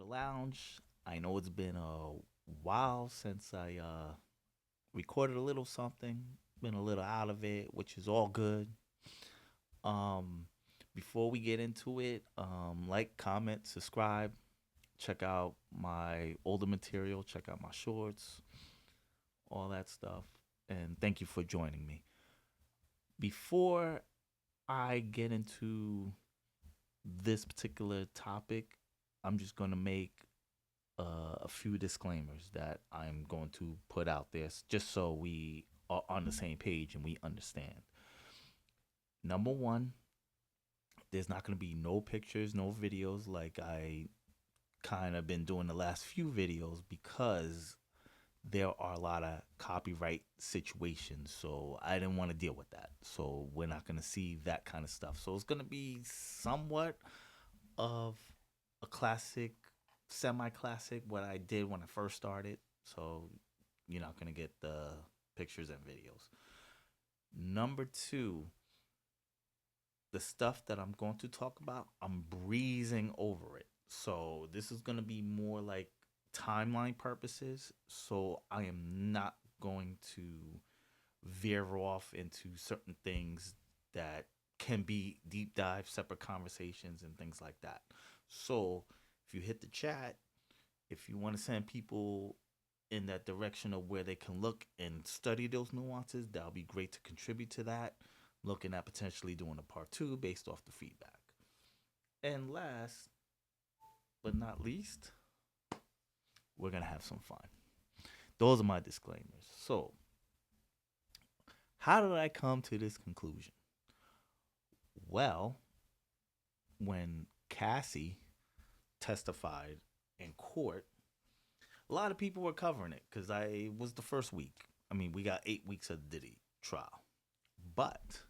Lounge. I know it's been a while since I recorded a little something, been a little out of it, which is all good. Um, Before we get into it, like, comment, subscribe, check out my older material, check out my shorts, all that stuff. And thank you for joining me. Before I get into this particular topic, I'm just going to make a few disclaimers that I'm going to put out there just so we are on the same page and we understand. Number one, there's not going to be no pictures, no videos like I kind of been doing the last few videos because there are a lot of copyright situations. So I didn't want to deal with that. So we're not going to see that kind of stuff. So it's going to be somewhat of a classic, semi classic, what I did when I first started. So you're not going to get the pictures and videos. Number two, the stuff that I'm going to talk about, I'm breezing over it. So this is going to be more like timeline purposes. So I am not going to veer off into certain things that can be deep dive, separate conversations, and things like that. So if you hit the chat, if you want to send people in that direction of where they can look and study those nuances, that'll be great to contribute to that. Looking at potentially doing a part two based off the feedback. And last but not least, we're going to have some fun. Those are my disclaimers. So, how did I come to this conclusion? Well, when Cassie testified in court, a lot of people were covering it because I was the first week. I mean, we got 8 weeks of the Diddy trial. But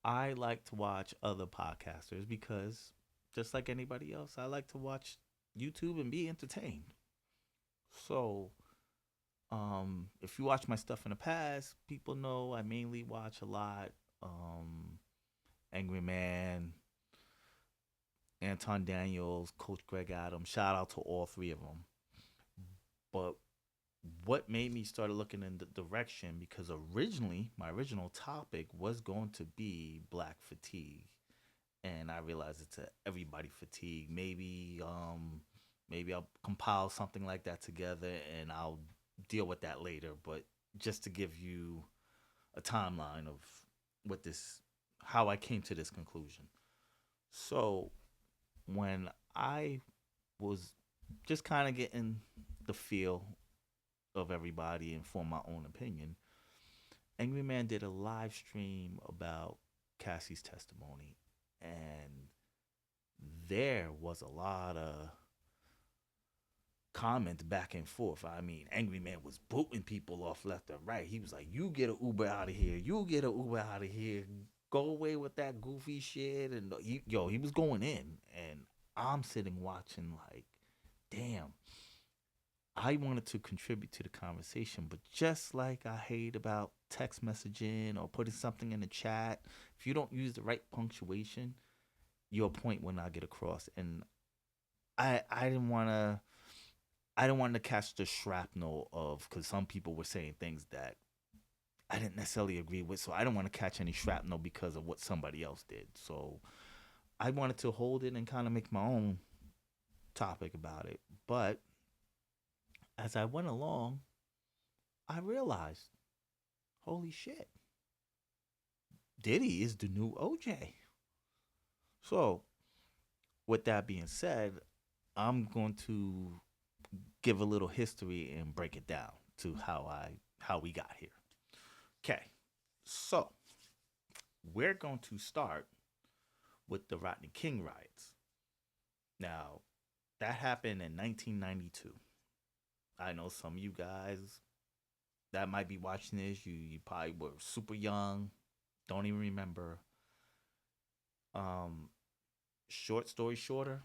I like to watch other podcasters because, just like anybody else, I like to watch YouTube and be entertained. So, if you watch my stuff in the past, people know I mainly watch a lot Angry Man, Anton Daniels, Coach Greg Adams. Shout out to all three of them. But what made me start looking in the direction, because originally my original topic was going to be black fatigue, and I realized it's a everybody fatigue. Maybe I'll compile something like that together and I'll deal with that later. But just to give you a timeline of what this, how I came to this conclusion. So when I was just kind of getting the feel of everybody and form my own opinion, Angry Man did a live stream about Cassie's testimony, and there was a lot of comments back and forth. I mean, Angry Man was booting people off left and right. He was like, "You get an Uber out of here. You get an Uber out of here. Go away with that goofy shit." And he was going in, and I'm sitting watching like, damn. I wanted to contribute to the conversation, but just like I hate about text messaging or putting something in the chat, if you don't use the right punctuation, your point will not get across. And I didn't want to catch the shrapnel of, because some people were saying things that I didn't necessarily agree with, so I don't want to catch any shrapnel because of what somebody else did. So I wanted to hold it and kind of make my own topic about it. But as I went along, I realized, holy shit, Diddy is the new OJ. So, with that being said, I'm going to give a little history and break it down to how we got here. Okay. So, we're going to start with the Rodney King riots. Now, that happened in 1992. I know some of you guys that might be watching this, you probably were super young, don't even remember. Um, Short story shorter,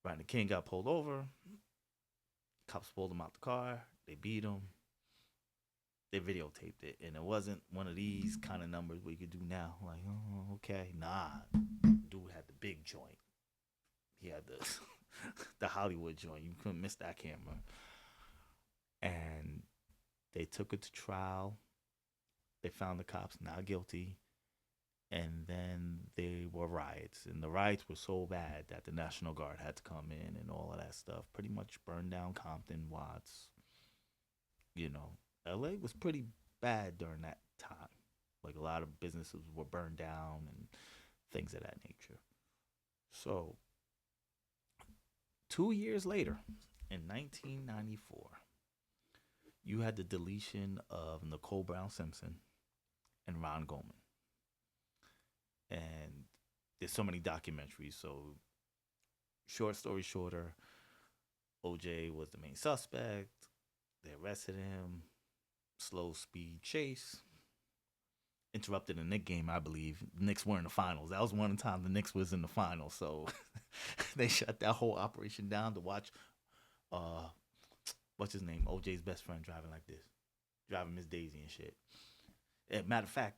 Rodney King got pulled over. Cops pulled him out the car. They beat him. They videotaped it, and it wasn't one of these kind of numbers we could do now. Like, oh, okay, nah. Dude had the big joint. He had the the Hollywood joint. You couldn't miss that camera. And they took it to trial. They found the cops not guilty. And then there were riots. And the riots were so bad that the National Guard had to come in and all of that stuff. Pretty much burned down Compton, Watts. You know, LA was pretty bad during that time. Like a lot of businesses were burned down and things of that nature. So, 2 years later, in 1994, you had the deletion of Nicole Brown Simpson and Ron Goldman. And there's so many documentaries. So, short story shorter, OJ was the main suspect. They arrested him. Slow speed chase. Interrupted a Knicks game, I believe. The Knicks were in the finals. That was one time the Knicks was in the finals. So they shut that whole operation down to watch uh what's his name? OJ's best friend driving like this. Driving Miss Daisy and shit. Matter of fact,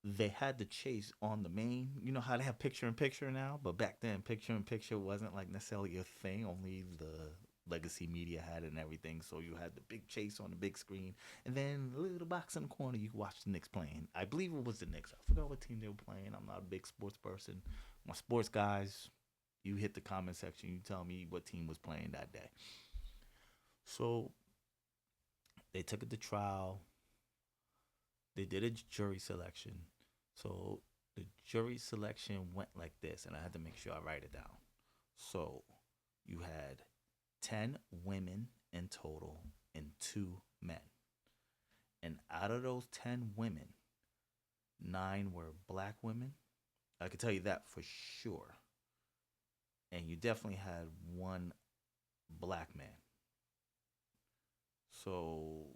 they had the chase on the main. You know how they have picture in picture now, but back then picture in picture wasn't like necessarily a thing. Only the legacy media had it and everything. So you had the big chase on the big screen, and then the little box in the corner you could watch the Knicks playing. I believe it was the Knicks. I forgot what team they were playing. I'm not a big sports person. My sports guys, you hit the comment section. You tell me what team was playing that day. So they took it to trial. They did a jury selection. So the jury selection went like this, and I had to make sure I write it down. So you had 10 women in total and 2 men. And out of those 10 women, 9 were black women. I can tell you that for sure. And you definitely had one black man. So,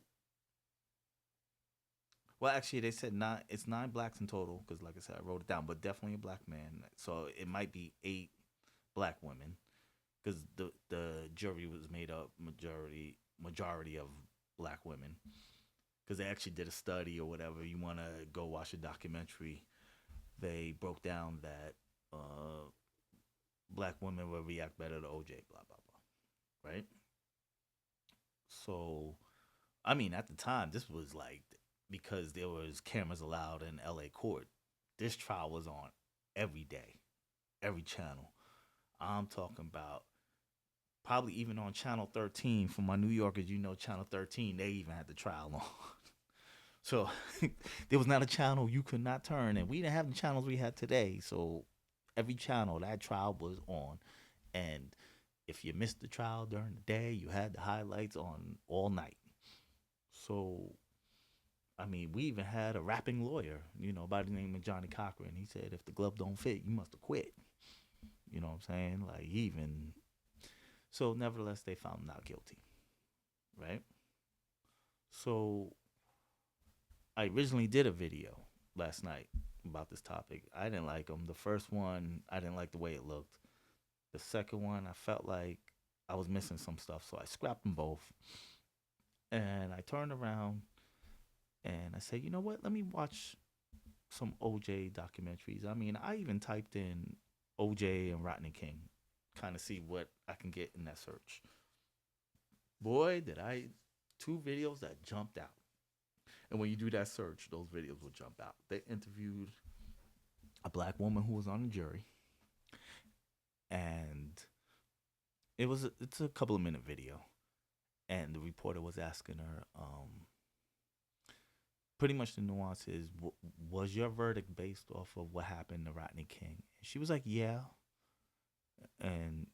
well, actually, they said nine. It's 9 blacks in total because, like I said, I wrote it down. But definitely a black man. So it might be 8 black women because the jury was made up majority of black women because they actually did a study or whatever. You want to go watch a documentary? They broke down that black women will react better to OJ. Blah blah blah. Right. So, I mean, at the time, this was like because there was cameras allowed in L.A. court. This trial was on every day, every channel. I'm talking about probably even on Channel 13 for my New Yorkers. You know, Channel 13, they even had the trial on. So there was not a channel you could not turn, and we didn't have the channels we had today. So every channel that trial was on, and if you missed the trial during the day, you had the highlights on all night. So I mean, we even had a rapping lawyer, by the name of Johnny Cochran. He said, if the glove don't fit, you must have quit. You know what I'm saying? Like, even. So, nevertheless, they found him not guilty, right? So, I originally did a video last night about this topic. I didn't like them. The first one, I didn't like the way it looked. The second one, I felt like I was missing some stuff, so I scrapped them both. And I turned around and I said, you know what? Let me watch some OJ documentaries. I mean, I even typed in OJ and Rodney King, kind of see what I can get in that search. Boy, did I 2 videos that jumped out. And when you do that search, those videos will jump out. They interviewed a black woman who was on the jury, and it's a couple of minute video, and the reporter was asking her, pretty much the nuance is, was your verdict based off of what happened to Rodney King? And she was like, yeah. And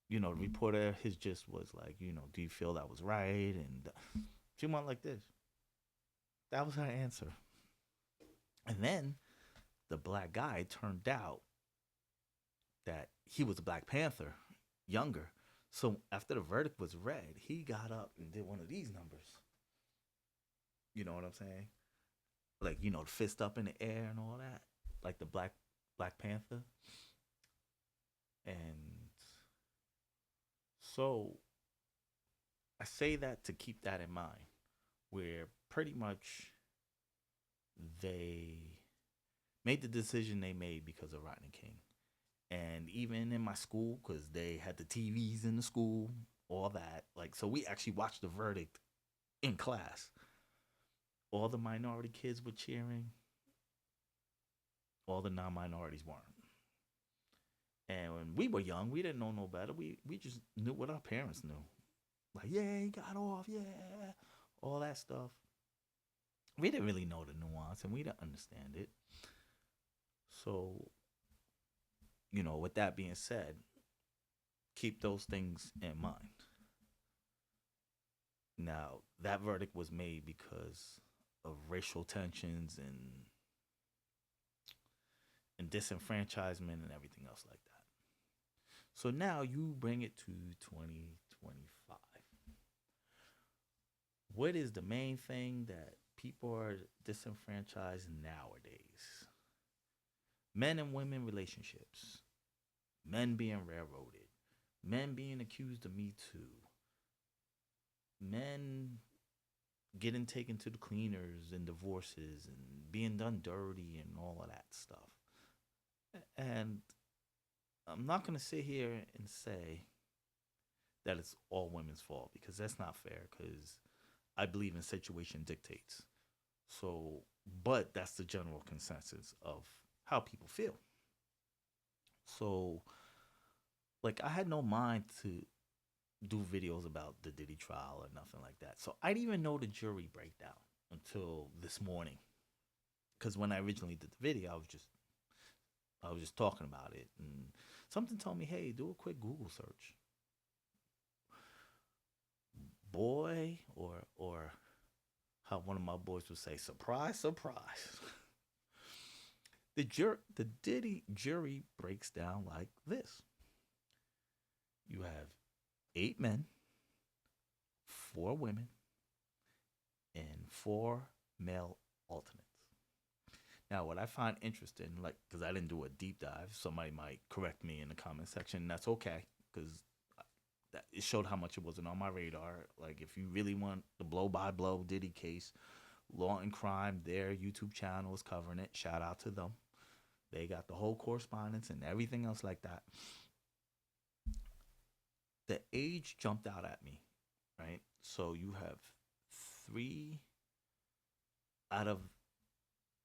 the reporter, his gist was like, do you feel that was right? And she went like this. That was her answer. And then the black guy turned out that he was a Black Panther, younger. So after the verdict was read, he got up and did one of these numbers. You know what I'm saying? Like, the fist up in the air and all that. Like the Black Panther. And so I say that to keep that in mind, where pretty much they made the decision they made because of Rodney King. And even in my school, because they had the TVs in the school, all that. Like, so we actually watched the verdict in class. All the minority kids were cheering, all the non minorities weren't. And when we were young, we didn't know no better. We just knew what our parents knew. Like, yeah, he got off, yeah, all that stuff. We didn't really know the nuance and we didn't understand it. So, with that being said, keep those things in mind. Now, that verdict was made because of racial tensions and disenfranchisement and everything else like that. So now you bring it to 2025. What is the main thing that people are disenfranchised nowadays? Men and women relationships, men being railroaded, men being accused of Me Too, men getting taken to the cleaners and divorces and being done dirty and all of that stuff. And I'm not going to sit here and say that it's all women's fault because that's not fair because I believe in situation dictates. So, but that's the general consensus of how people feel. So, like, I had no mind to do videos about the Diddy trial or nothing like that. So, I didn't even know the jury breakdown until this morning. Because when I originally did the video, I was just talking about it, and something told me, "Hey, do a quick Google search." Boy, or how one of my boys would say, "Surprise, surprise." The Diddy jury breaks down like this: you have 8 men, 4 women, and 4 male alternates. Now, what I find interesting, like, because I didn't do a deep dive, somebody might correct me in the comment section. That's okay, because that it showed how much it wasn't on my radar. Like, if you really want the blow by blow Diddy case, Law and Crime, their YouTube channel is covering it. Shout out to them. They got the whole correspondence and everything else like that. The age jumped out at me, right? So you have 3 out of,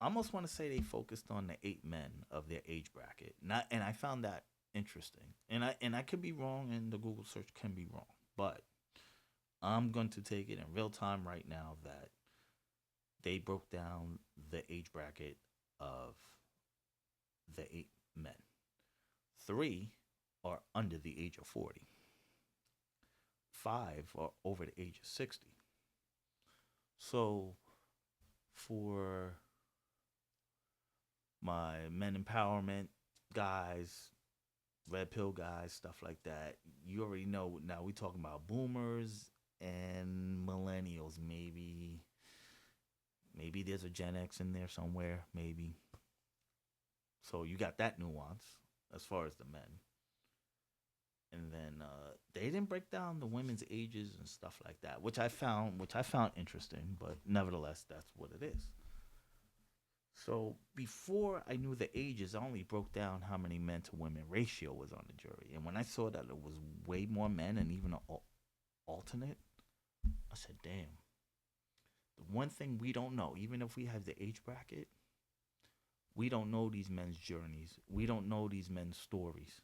I almost want to say they focused on the 8 men of their age bracket. Not, and I found that interesting. And I could be wrong, and the Google search can be wrong, but I'm going to take it in real time right now that they broke down the age bracket of the 8 men. 3 are under the age of 40. 5 are over the age of 60. So for my men empowerment guys, red pill guys, stuff like that, you already know now we talking about boomers and millennials. Maybe there's a Gen X in there somewhere, maybe. So you got that nuance as far as the men. And then they didn't break down the women's ages and stuff like that, which I found interesting, but nevertheless, that's what it is. So before I knew the ages, I only broke down how many men to women ratio was on the jury, and when I saw that it was way more men and even an alternate, I said, "Damn." The one thing we don't know, even if we have the age bracket, we don't know these men's journeys. We don't know these men's stories.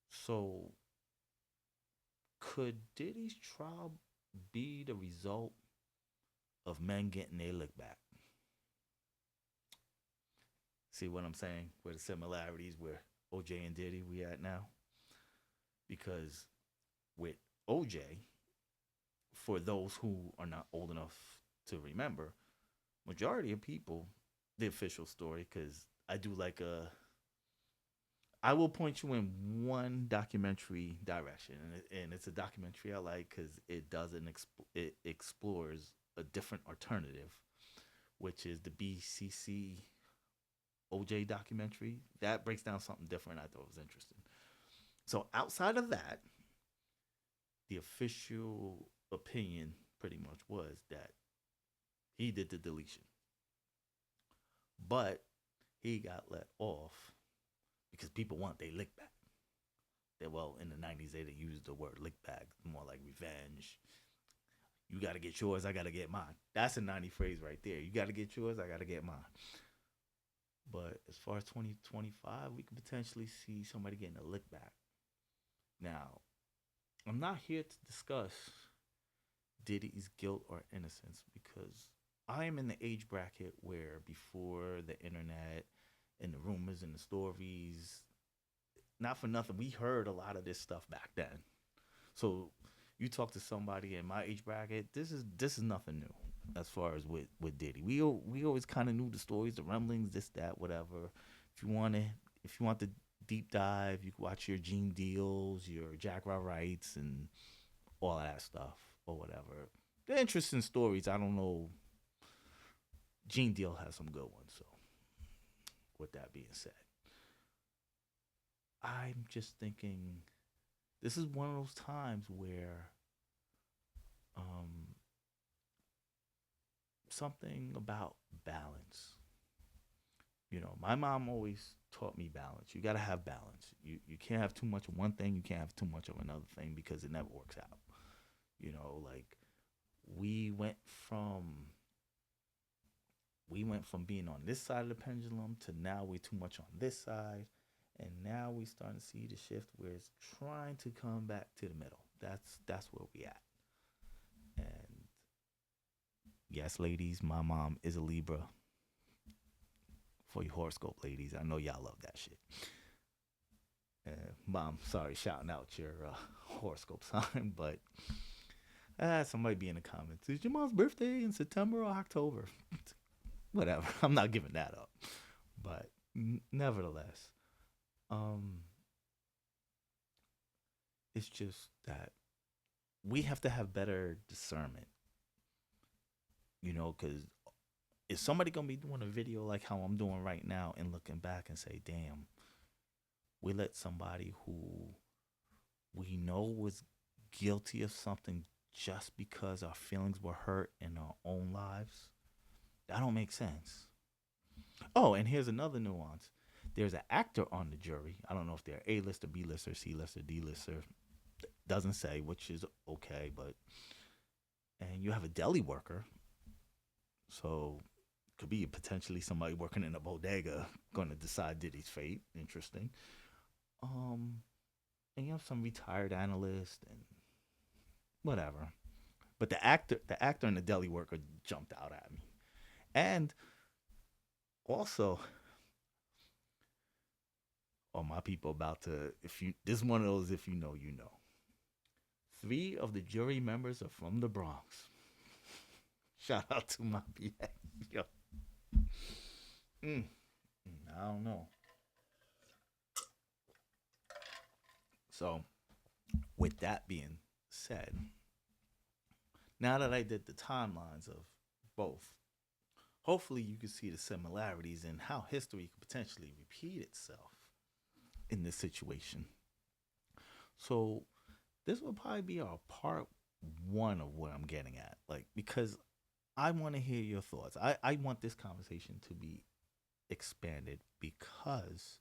So could Diddy's trial be the result of men getting their lick back? See what I'm saying? Where the similarities where OJ and Diddy we at now? Because with OJ, for those who are not old enough to remember, majority of people, the official story, because I do like a, I will point you in one documentary direction, and it's a documentary I like because it explores a different alternative, which is the BCC OJ documentary. That breaks down something different. I thought was interesting. So outside of that, the official opinion pretty much was that he did the deletion, but he got let off because people want they lick back. They, well, in the 90s, they didn't use the word lick back, more like revenge. You got to get yours, I got to get mine. That's a 90 phrase right there. You got to get yours, I got to get mine. But as far as 2025, we could potentially see somebody getting a lick back. Now, I'm not here to discuss Diddy's guilt or innocence because I am in the age bracket where before the internet and the rumors and the stories, not for nothing, we heard a lot of this stuff back then. So you talk to somebody in my age bracket, this is nothing new as far as with Diddy. We always kind of knew the stories, the rumblings, this that whatever. If you want to if you want the deep dive, you can watch your Gene Deals, your Jack Raw Wrights, and all of that stuff or whatever. The interesting stories. I don't know. Gene Deal has some good ones. So with that being said, I'm just thinking this is one of those times where um, something about balance. My mom always taught me balance. You got to have balance. You can't have too much of one thing. You can't have too much of another thing because it never works out. Like we went from we went from being on this side of the pendulum to now we're too much on this side, and now we starting to see the shift where it's trying to come back to the middle. That's where we at. And yes, ladies, my mom is a Libra. For your horoscope, ladies, I know y'all love that shit. Mom, sorry, shouting out your horoscope sign, but somebody be in the comments. Is your mom's birthday in September or October? Whatever. I'm not giving that up. But nevertheless, um, it's just that we have to have better discernment, because is somebody gonna be doing a video like how I'm doing right now and looking back and say, damn, we let somebody who we know was guilty of something just because our feelings were hurt in our own lives? That don't make sense. Oh, and here's another nuance. There's an actor on the jury. I don't know if they're A-lister, B-lister, C-lister, D-lister. Doesn't say, which is okay, but and you have a deli worker, so could be potentially somebody working in a bodega going to decide Diddy's fate. Interesting. Um, and you have some retired analyst and whatever. But the actor and the deli worker jumped out at me. And also, my people about to, if you, this is one of those, if you know, you know. Three of the jury members are from the Bronx. Shout out to my BA. Yo. I don't know. So, with that being said, now that I did the timelines of both, hopefully you can see the similarities and how history could potentially repeat itself in this situation. So, this will probably be our part one of what I'm getting at. Like, because I want to hear your thoughts. I want this conversation to be expanded because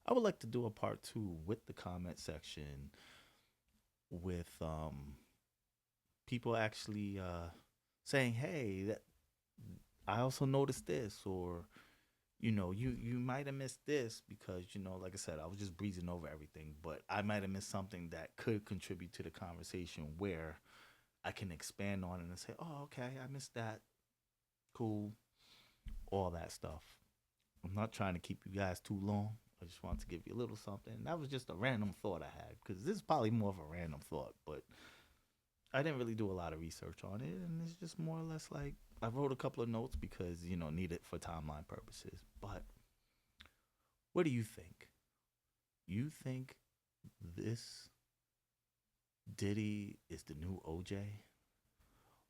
I would like to do a part two with the comment section with people actually saying, "Hey, that I also noticed this," or you might have missed this because like I said, I was just breezing over everything, but I might have missed something that could contribute to the conversation where I can expand on it and say, "Oh, okay, I missed that. Cool." All that stuff. I'm not trying to keep you guys too long. I just want to give you a little something. That was just a random thought I had because this is probably more of a random thought, but I didn't really do a lot of research on it, and it's just more or less like I wrote a couple of notes because need it for timeline purposes. But what do you think? You think this Diddy is the new OJ,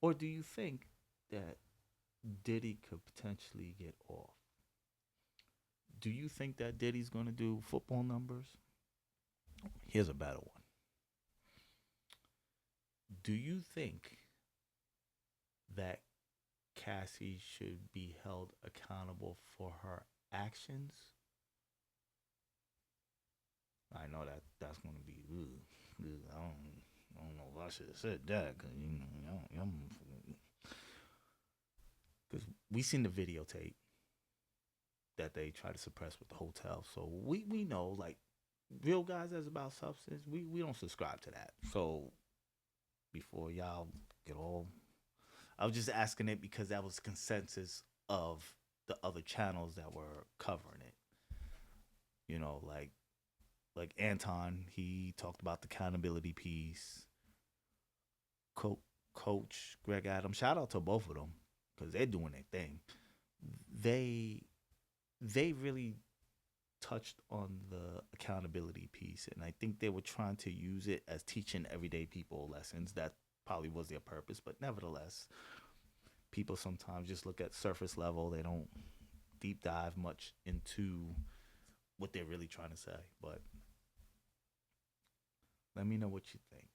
or do you think that Diddy could potentially get off? Do you think that Diddy's going to do football numbers? Here's a better one. Do you think that Cassie should be held accountable for her actions, I know that that's gonna be. Ugh, ugh, I don't know if I should have said that because because we seen the videotape that they try to suppress with the hotel, so we know like real guys that's about substance. We don't subscribe to that. So before y'all get all, I was just asking it because that was consensus of the other channels that were covering it. You know, like Anton, he talked about the accountability piece. Co- Coach Greg Adams, shout out to both of them because they're doing their thing. They they really touched on the accountability piece, and I think they were trying to use it as teaching everyday people lessons. That probably was their purpose, but nevertheless, people sometimes just look at surface level. They don't deep dive much into what they're really trying to say. But let me know what you think.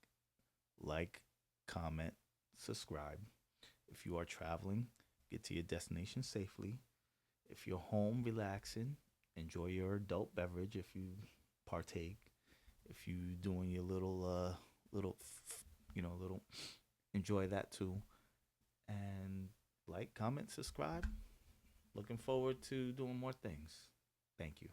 Like, comment, subscribe. If you are traveling, get to your destination safely. If you're home relaxing, enjoy your adult beverage if you partake. If you doing your little little enjoy that too. And like, comment, subscribe. Looking forward to doing more things. Thank you.